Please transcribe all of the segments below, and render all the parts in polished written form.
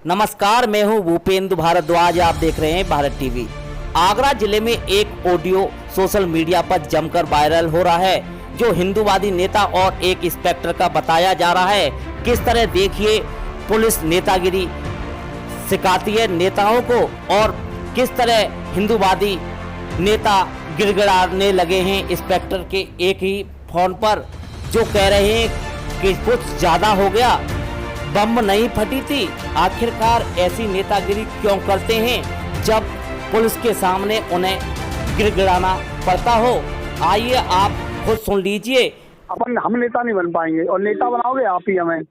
नमस्कार, मैं हूं भूपेंद्र भारद्वाज। आप देख रहे हैं भारत टीवी। आगरा जिले में एक ऑडियो सोशल मीडिया पर जमकर वायरल हो रहा है, जो हिंदूवादी नेता और एक इंस्पेक्टर का बताया जा रहा है। किस तरह देखिए पुलिस नेतागिरी सिखाती है नेताओं को और किस तरह हिंदूवादी नेता गिड़गिड़ाने लगे हैं इंस्पेक्टर के एक ही फोन पर, जो कह रहे हैं कि कुछ ज़्यादा हो गया, बम नहीं फटी थी। आखिरकार ऐसी नेतागिरी क्यों करते हैं जब पुलिस के सामने उन्हें गिड़गिड़ाना पड़ता हो? आइए आप खुद सुन लीजिए। हम नेता नहीं बन पाएंगे और नेता बनाओगे आप ही हमें।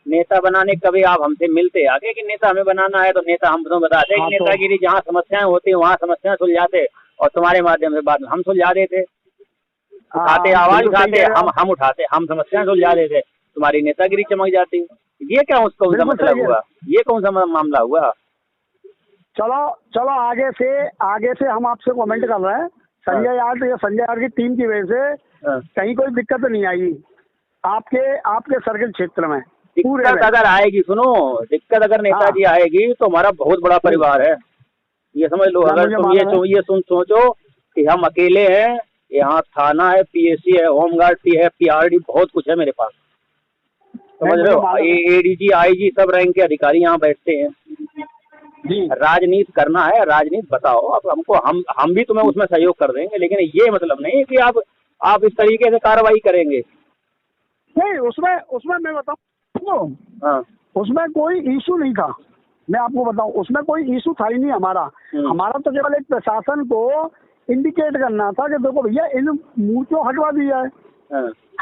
नेता बनाने कभी आप हमसे मिलते आगे कि नेता हमें बनाना है, तो नेता हम तो बताते हैं कि नेतागिरी जहाँ समस्याएं होती है वहाँ समस्याएं सुलझाते, और तुम्हारे माध्यम से बाद में हम सुलझा देते, उठाते आवाज उठाते, हम उठाते, हम समस्याएं सुलझा देते, तुम्हारी नेतागिरी चमक जाती। ये क्या कौन सा मतलब हुआ? ये कौन सा मामला हुआ? चलो आगे से हम आपसे कमेंट कर रहे हैं। संजय यार की टीम की वजह से कहीं कोई दिक्कत नहीं आई आपके सर्किल क्षेत्र में। दिक्कत अगर आएगी, सुनो, दिक्कत अगर नेताजी आएगी तो हमारा बहुत बड़ा परिवार है, ये समझ लो। अगर तुम ये सोचो कि हम अकेले हैं, यहाँ थाना है, पीएससी है, होमगार्ड है, पीआरडी, बहुत कुछ है मेरे पास, समझ रहे हो। एडीजी आईजी सब रैंक के अधिकारी यहाँ बैठते हैं। राजनीति करना है, राजनीति बताओ अब हमको, हम भी तुम्हें उसमें सहयोग कर देंगे, लेकिन ये मतलब नहीं कि आप इस तरीके से कार्रवाई करेंगे। नहीं, उसमें मैं बताऊँ, उसमें कोई इशू नहीं था। मैं आपको बताऊं, उसमें कोई इशू था ही नहीं हमारा तो केवल एक प्रशासन को इंडिकेट करना था कि देखो भैया इन मूर्तियों हटवा दिया है।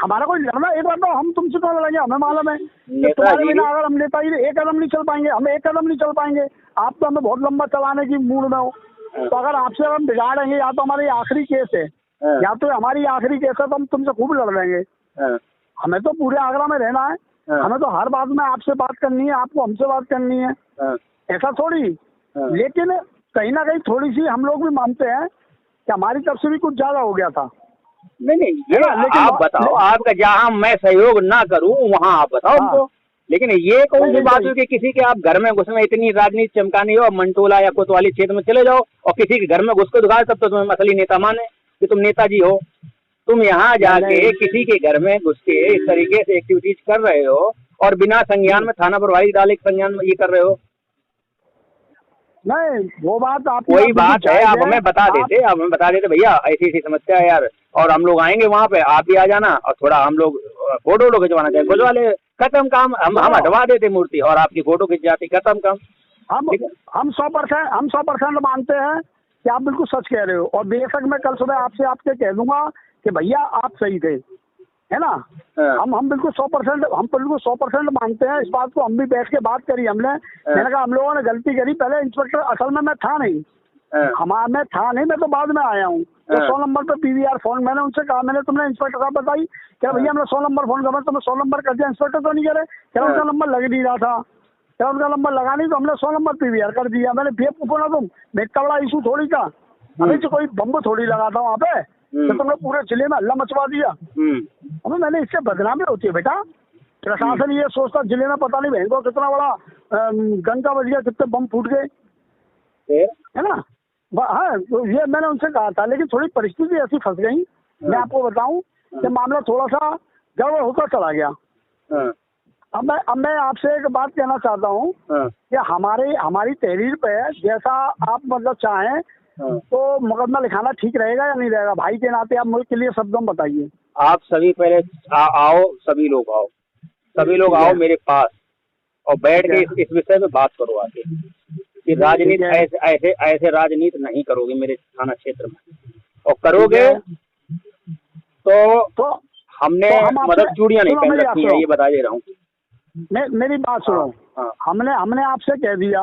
हमारा कोई लड़ना, एक बार तो हम तुमसे कौन लड़ेंगे, हमें मालूम है कि तुम्हारे बिना अगर हम नेतागिरी एक कदम नहीं चल पाएंगे, हम एक कदम नहीं चल पाएंगे। आप तो हमें बहुत लंबा चलाने की मूड में हो, तो अगर आपसे हम बिगाड़ेंगे, या तो हमारी आखिरी केस है, या तो हमारी आखिरी केस है, तो हम तुमसे खूब लड़ लेंगे। हमें तो पूरे आगरा में रहना है, हमें तो हर बात में आपसे बात करनी है, आपको हमसे बात करनी है, ऐसा थोड़ी। लेकिन कहीं ना कहीं थोड़ी सी हम लोग भी मानते हैं कि हमारी तरफ से भी कुछ ज्यादा हो गया था। नहीं, ये आप बताओ, आपका जहाँ मैं सहयोग ना करूँ वहाँ आप बताओ हमको। लेकिन ये कौन सी बात हुई कि किसी के आप घर में घुस में इतनी राजनीति चमकानी हो, मंटोला या कोतवाली क्षेत्र में चले जाओ और किसी के घर में घुस को दिखाए, तब तो तुम्हें असली नेता माने कि तुम नेताजी हो। तुम यहाँ जाके किसी के घर में घुस के इस तरीके से एक्टिविटीज कर रहे हो और बिना संज्ञान में थाना प्रभारी डाले संज्ञान में ये कर रहे हो। नहीं, वो बात आप कोई बात है, आप हमें बता देते भैया ऐसी ऐसी समस्या है यार, और हम लोग आएंगे वहाँ पे, आप भी आ जाना, और थोड़ा हम लोग फोटो खिंचवाना चाहिए, खिंचवा ले, खत्म काम। हम हटवा देते मूर्ति और आपकी फोटो खिंच जाती, खत्म काम। हम 100% मानते हैं कि आप बिल्कुल सच कह रहे हो, और बेशक मैं कल सुबह आपसे कह दूंगा कि भैया आप सही थे, है ना। हम बिल्कुल 100% मानते हैं इस बात को। हम भी बैठ के बात करी मैंने कहा हम लोगों ने गलती करी। पहले इंस्पेक्टर असल में मैं था नहीं, मैं तो बाद में आया हूँ। तो 100 नंबर पे पीवीआर फोन मैंने उनसे कहा, मैंने तुमने इंस्पेक्टर साहब बताई क्या भैया हमने 100 नंबर फोन कर, तुमने 100 नंबर कर दिया, इंस्पेक्टर तो नहीं करे, क्या उनका नंबर लग नहीं रहा था, क्या उनका नंबर लगा नहीं, तो हमने 100 नंबर पीवीआर कर दिया। मैंने फिर पूछा तुम इतना बड़ा इशू थोड़ी था, अभी से कोई बम्ब थोड़ी लगा था वहाँ पे, तो तुमने पूरे जिले में हल्ला मचवा दिया। हमें मैंने इससे बदनामी होती है बेटा। प्रशासन ये सोचता जिले में पता नहीं बहन को कितना बड़ा गंगा बज गया, कितने बम फूट गए, है ना। हाँ, तो ये मैंने उनसे कहा था, लेकिन थोड़ी परिस्थिति ऐसी फंस गई। मैं आपको बताऊं कि मामला थोड़ा सा गड़बड़ होकर चला गया। अब मैं आपसे एक बात कहना चाहता हूँ कि हमारी तहरीर पे जैसा आप मतलब चाहें तो मुकदमा लिखाना ठीक रहेगा या नहीं रहेगा? भाई के नाते आप मुझे क्लियर शब्दों में बताइए। आप सभी पहले आओ, सभी लोग आओ मेरे पास और बैठ के इस विषय में बात करो आगे कि राजनीति ऐसे राजनीति नहीं करोगे मेरे थाना क्षेत्र में, और करोगे तो हमने मतलब चूड़ियां नहीं पहन रखी है, ये बता दे रहा हूँ। मेरी बात सुनो। हमने आपसे कह दिया,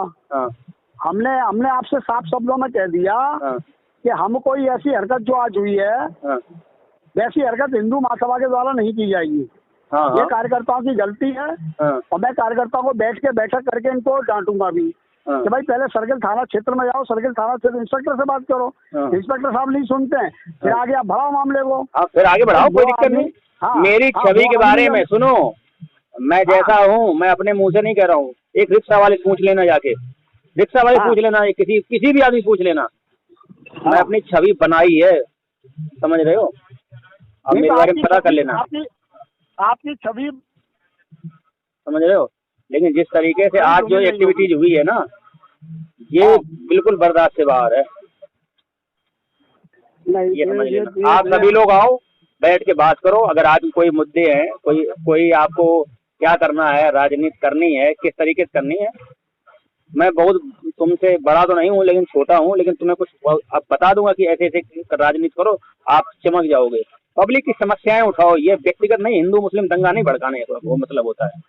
हमने आपसे साफ शब्दों में कह दिया कि हम कोई ऐसी हरकत जो आज हुई है वैसी हरकत हिंदू महासभा के द्वारा नहीं की जाएगी। ये कार्यकर्ताओं की गलती है, और मैं कार्यकर्ताओं को बैठक करके इनको डांटूंगा भी कि भाई पहले सर्किल थाना क्षेत्र में जाओ, सर्किल थाना क्षेत्र इंस्पेक्टर से बात करो। इंस्पेक्टर साहब नहीं सुनते हैं, फिर आगे आप बढ़ाओ मामले को, फिर आगे बढ़ाओ, कोई दिक्कत नहीं। मेरी छवि के बारे में सुनो, मैं जैसा हूँ मैं अपने मुंह से नहीं कह रहा हूँ, एक रिक्शा वाले पूछ लेना, जाके रिक्शा वाले पूछ लेना, किसी भी आदमी पूछ लेना, मैं अपनी छवि बनाई है, समझ रहे हो? अब मेरे बारे में पता कर लेना, आपकी छवि, समझ रहे हो? लेकिन जिस तरीके से आज जो एक्टिविटीज हुई है ना, ये बिल्कुल बर्दाश्त से बाहर है। ये समझ लेना। आप सभी लोग आओ, बैठ के बात करो। अगर आज कोई मुद्दे हैं, कोई आपको क्या करना है, राजनीति करनी है, किस तरीके से करनी है, मैं बहुत तुमसे बड़ा तो नहीं हूँ, लेकिन छोटा हूँ, लेकिन तुम्हें कुछ अब बता दूंगा कि ऐसे ऐसे राजनीति करो, आप चमक जाओगे। पब्लिक की समस्याएं उठाओ, ये व्यक्तिगत नहीं, हिंदू मुस्लिम दंगा नहीं भड़काने का वो मतलब होता है।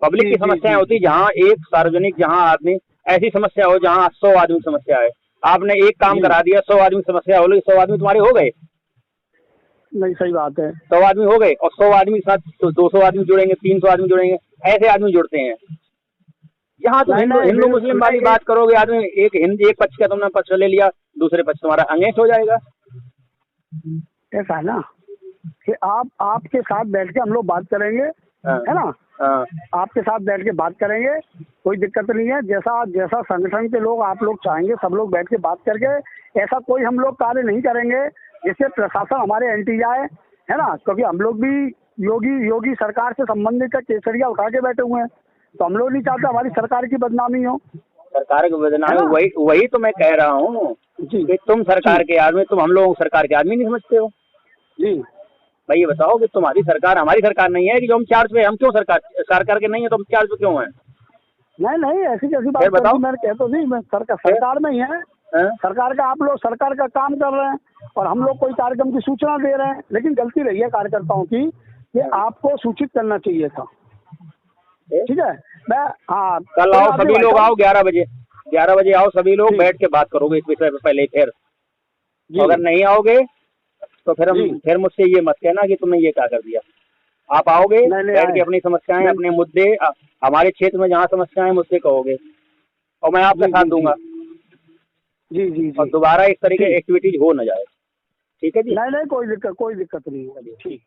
पब्लिक की समस्याएं होती है, जहाँ एक सार्वजनिक, जहाँ आदमी ऐसी समस्या हो जहाँ 100 आदमी समस्या है, आपने एक काम करा दिया, 100 आदमी समस्या हो गई, 100 आदमी तुम्हारे हो गए? नहीं, सही बात है। 100 आदमी हो गए, और 100 आदमी के साथ 200 आदमी जुड़ेंगे, 300 आदमी जुड़ेंगे, ऐसे आदमी जुड़ते हैं। यहाँ तो हिंदू मुस्लिम वाली बात करोगे, आदमी एक पक्ष का तुमने पक्ष ले लिया, दूसरे पक्ष तुम्हारा अंगेज हो जाएगा। ऐसा है ना कि आपके साथ बैठ के हम लोग बात करेंगे, है ना? आपके साथ बैठ के बात करेंगे, कोई दिक्कत नहीं है। जैसा संगठन के लोग आप लोग चाहेंगे, सब लोग बैठ के बात करके, ऐसा कोई हम लोग कार्य नहीं करेंगे जिससे प्रशासन हमारे एंटी जाए, है ना? क्योंकि हम लोग भी योगी सरकार से संबंधित केसरिया उठा के बैठे हुए हैं, तो हम लोग नहीं चाहते हमारी सरकार की बदनामी हो। सरकार की बदनामी, वही तो मैं कह रहा हूँ कि तुम सरकार के आदमी, तुम हम लोग सरकार के आदमी नहीं समझते हो जी। भाई ये बताओ कि तुम्हारी सरकार हमारी सरकार नहीं है कि जो हम चार्ज पे, हम क्यों सरकार के नहीं है तो हम चार्ज पे क्यों हैं? नहीं, ऐसी कैसी बात बताओ, मैं कहता नहीं, मैं सरकार में ही है, सरकार का, आप लोग सरकार का काम कर रहे हैं और हम लोग कोई कार्यक्रम की सूचना दे रहे हैं, लेकिन गलती रही है कार्यकर्ताओं की, कि आपको सूचित करना चाहिए था। ठीक है, मैं कल आओ, सभी लोग आओ, 11 बजे आओ, सभी लोग बैठ के बात करोगे इस विषय पे पहले। फिर अगर नहीं आओगे तो फिर मुझसे ये मत कहना कि तुमने ये क्या कर दिया। आप आओगे, बैठ के अपनी समस्याएं, अपने मुद्दे, हमारे क्षेत्र में जहाँ समस्याएं, मुझसे कहोगे और मैं आपका साथ दूंगा। जी। और दोबारा इस तरह की एक्टिविटीज हो न जाए। ठीक है जी? नहीं, कोई दिक्कत नहीं है। ठीक।